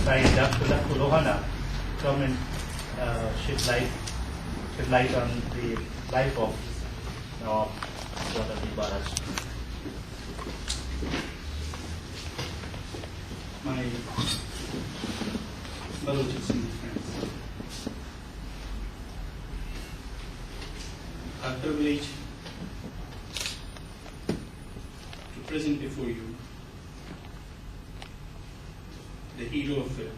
Lohana come and shed light on the life of Shaheed Balaach. My Balochistan friends, I am privileged to present before you the hero of the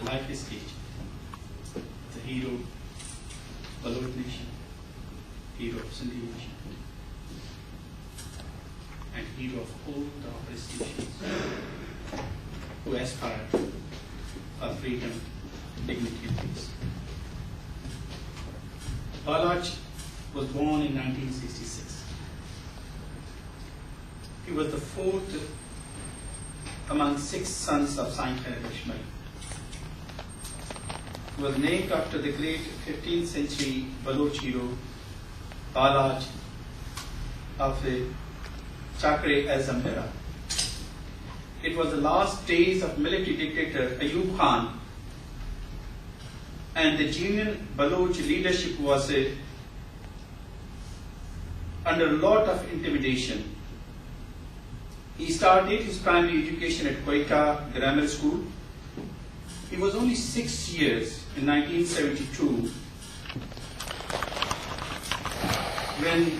life stage, the hero of Baloch nation, hero of Sindhi nation, and hero of all the oppressed nations who aspire for freedom, dignity, and peace. Balaach was born in 1966. He was the fourth among 6 sons of Shaheed Balaach Marri. He was named after the great 15th century Baloch hero Balaach of Chakre al-Zamira. It was the last days of military dictator Ayub Khan, and the genuine Baloch leadership was under a lot of intimidation. He started his primary education at Quetta Grammar School. He was only 6 years in 1972 when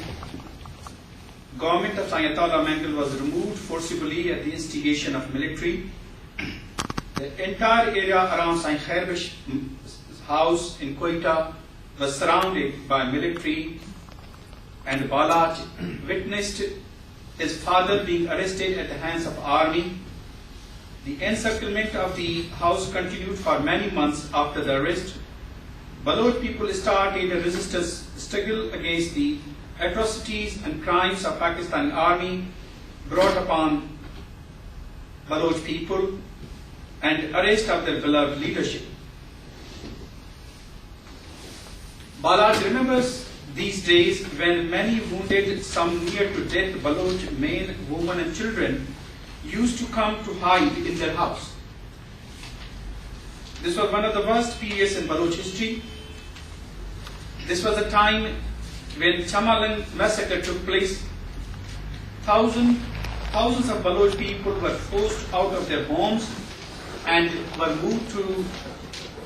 government of Ayatollah Mangal was removed forcibly at the instigation of military. The entire area around Shaheed Balaach's house in Quetta was surrounded by military, and Balaach witnessed his father being arrested at the hands of army. The encirclement of the house continued for many months after the arrest. Baloch people started a resistance struggle against the atrocities and crimes of Pakistani army brought upon Baloch people and arrest of their beloved leadership. Balaach remembers these days when many wounded, some near to death Baloch men, women and children used to come to hide in their house. This was one of the worst periods in Baloch history. This was a time when Chamalan massacre took place. Thousands of Baloch people were forced out of their homes and were moved to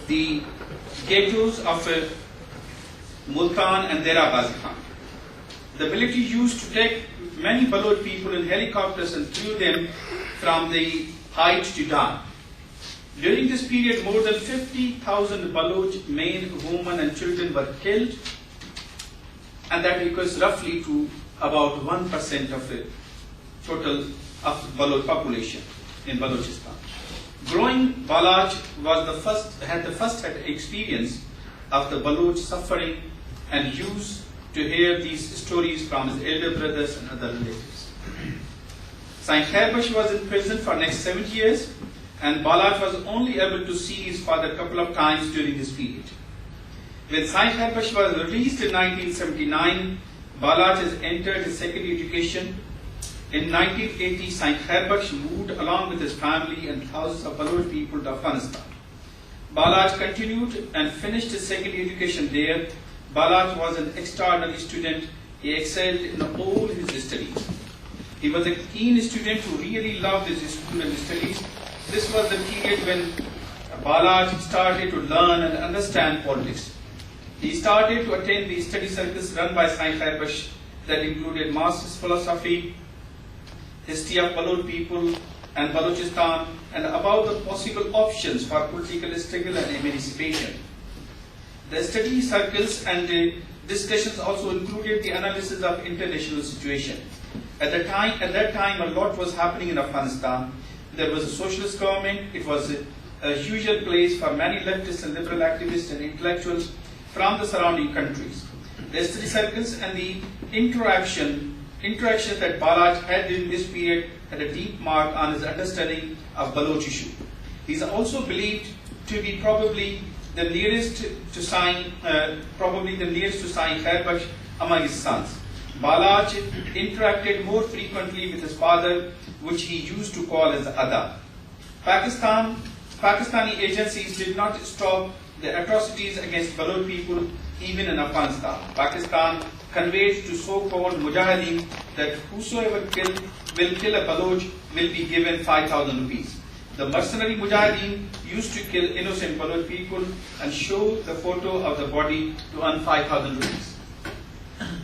the ghettos of Multan and Dera Ghazi Khan. The military used to take many Baloch people in helicopters and threw them from the height to die. During this period, more than 50,000 Baloch men, women and children were killed, and that equals roughly to about 1% of the total of Baloch population in Balochistan. Growing Balaach had the first experience of the Baloch suffering and used to hear these stories from his elder brothers and other relatives. Shaheed Balaach was in prison for next 7 years, and Balaach was only able to see his father a couple of times during this period. When Shaheed Balaach was released in 1979, Balaach has entered his secondary education. In 1980, Shaheed Balaach moved along with his family and thousands of Baloch people to Afghanistan. Balaach continued and finished his secondary education there. Balaach was an extraordinary student. He excelled in all his studies. He was a keen student who really loved his school and studies. This was the period when Balaach started to learn and understand politics. He started to attend the study circles run by Shaheed Balaach that included Marxist philosophy, history of Baloch people and Balochistan, and about the possible options for political struggle and emancipation. The study circles and discussions also included the analysis of international situation. At that time, a lot was happening in Afghanistan. There was a socialist government. It was a usual place for many leftists and liberal activists and intellectuals from the surrounding countries. The study circles and the interactions that Balaach had during this period had a deep mark on his understanding of Baloch issue. He is also believed to be probably the nearest to Shaheed Balaach among his sons. Balaach interacted more frequently with his father, which he used to call as Ada. Pakistan Pakistani agencies did not stop the atrocities against Baloch people even in Afghanistan. Pakistan conveyed to so-called mujahideen that whosoever will kill a Baloch will be given 5,000 rupees. The mercenary mujahideen used to kill innocent Baloch people and show the photo of the body to earn 5,000 rupees.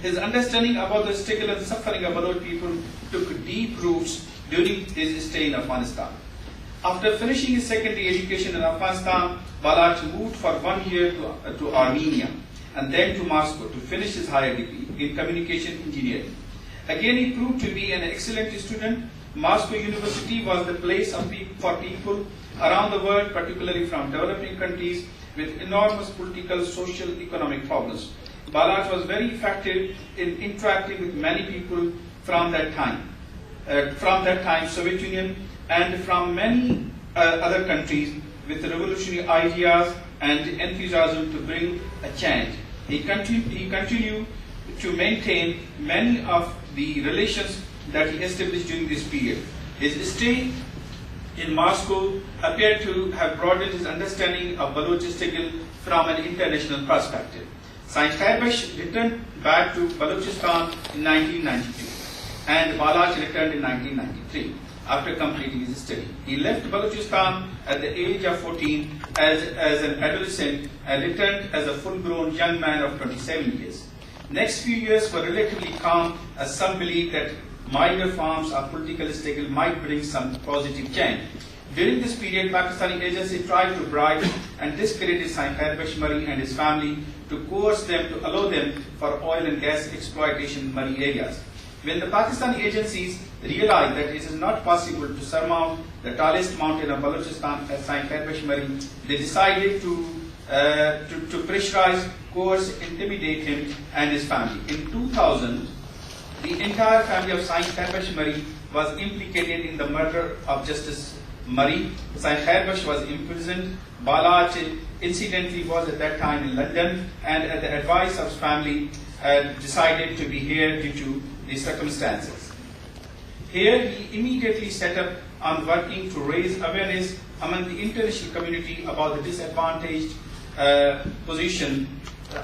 His understanding about the struggle and suffering of Baloch people took deep roots during his stay in Afghanistan. After finishing his secondary education in Afghanistan, Balaach moved for 1 year to Armenia and then to Moscow to finish his higher degree in communication engineering. Again, he proved to be an excellent student. Moscow University was the place for people around the world, particularly from developing countries with enormous political, social, economic problems. Balaach was very effective in interacting with many people from that time, Soviet Union, and from many other countries with revolutionary ideas and enthusiasm to bring a change. He continued to maintain many of the relations that he established during this period. His stay in Moscow appeared to have broadened his understanding of Baloch struggle from an international perspective. Shaheed Balaach returned back to Balochistan in 1992, and Balaach returned in 1993 after completing his study. He left Balochistan at the age of 14 as an adolescent and returned as a full-grown young man of 27 years. Next few years were relatively calm, as some believed that minor forms of political struggle might bring some positive change. During this period, Pakistani agency tried to bribe and discredit Shaheed Balaach Marri and his family to coerce them to allow them for oil and gas exploitation in Marri areas. When the Pakistani agencies realized that it is not possible to surmount the tallest mountain of Balochistan as Shaheed Balaach Marri, they decided to pressurize, coerce, intimidate him and his family. In 2000, the entire family of Shaheed Balaach Marri was implicated in the murder of Justice Marri. Shaheed Balaach was imprisoned. Balaach incidentally was at that time in London, and at the advice of his family decided to be here due to the circumstances. Here he immediately set up on working to raise awareness among the international community about the disadvantaged position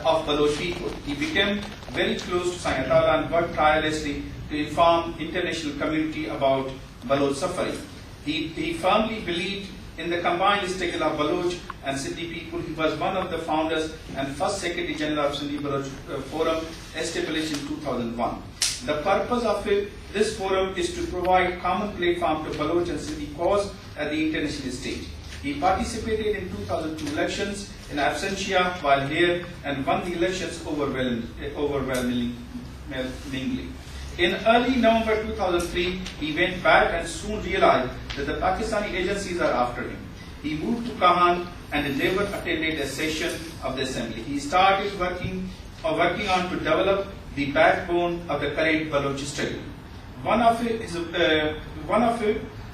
of Baloch people. He became very close to Shaheed and worked tirelessly to inform international community about Baloch suffering. He firmly believed in the combined struggle of Baloch and Sindhi people. He was one of the founders and first Secretary General of Sindhi Baloch Forum, established in 2001. The purpose of this forum is to provide common platform to Baloch and Sindhi cause at the international stage. He participated in 2002 elections in absentia while here and won the elections overwhelmingly. In early November 2003, he went back and soon realized that the Pakistani agencies are after him. He moved to Kahan and never attended a session of the assembly. He started working on to develop the backbone of the current Baloch struggle. One of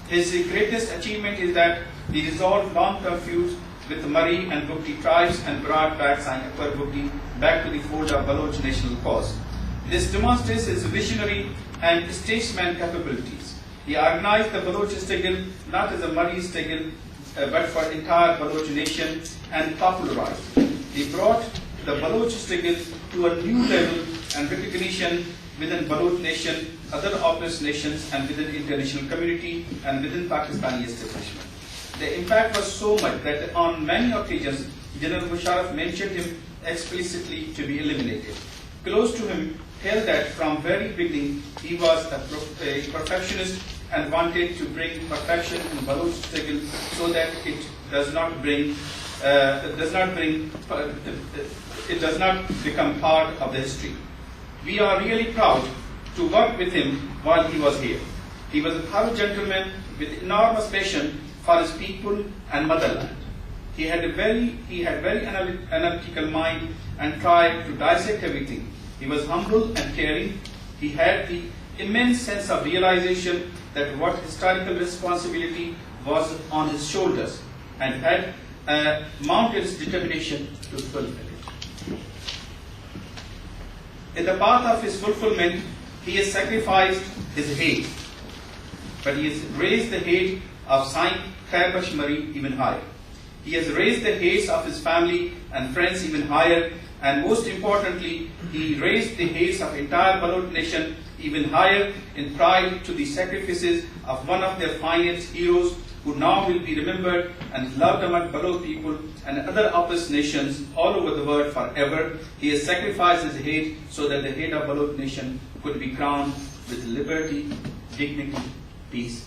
his greatest achievement is that he resolved long-term feuds with the Marri and Bugti tribes and brought back Akbar Bugti back to the fold of Baloch national cause. This demonstrates his visionary and statesman capabilities. He organized the Baloch struggle not as a Marri struggle, but for the entire Baloch nation and popularized. He brought the Baloch struggle to a new level and recognition within Baloch nation, other oppressed nations, and within international community and within Pakistani establishment. The impact was so much that on many occasions, General Musharraf mentioned him explicitly to be eliminated. Close to him held that from very beginning he was a perfectionist and wanted to bring perfection in Baloch struggle so that it does not become part of the history. We are really proud to work with him while he was here. He was a thorough gentleman with enormous passion for his people and motherland. He had very analytical mind and tried to dissect everything. He was humble and caring. He had the immense sense of realization that what historical responsibility was on his shoulders and had mountainous determination to fulfill it. In the path of his fulfillment, he has sacrificed his hate, but he has raised the hate of Shaheed Shaheed Balaach Marri even higher. He has raised the heads of his family and friends even higher, and most importantly, he raised the heads of entire Baloch nation even higher in pride to the sacrifices of one of their finest heroes, who now will be remembered and loved among Baloch people and other oppressed nations all over the world forever. He has sacrificed his head so that the head of Baloch nation could be crowned with liberty, dignity, peace,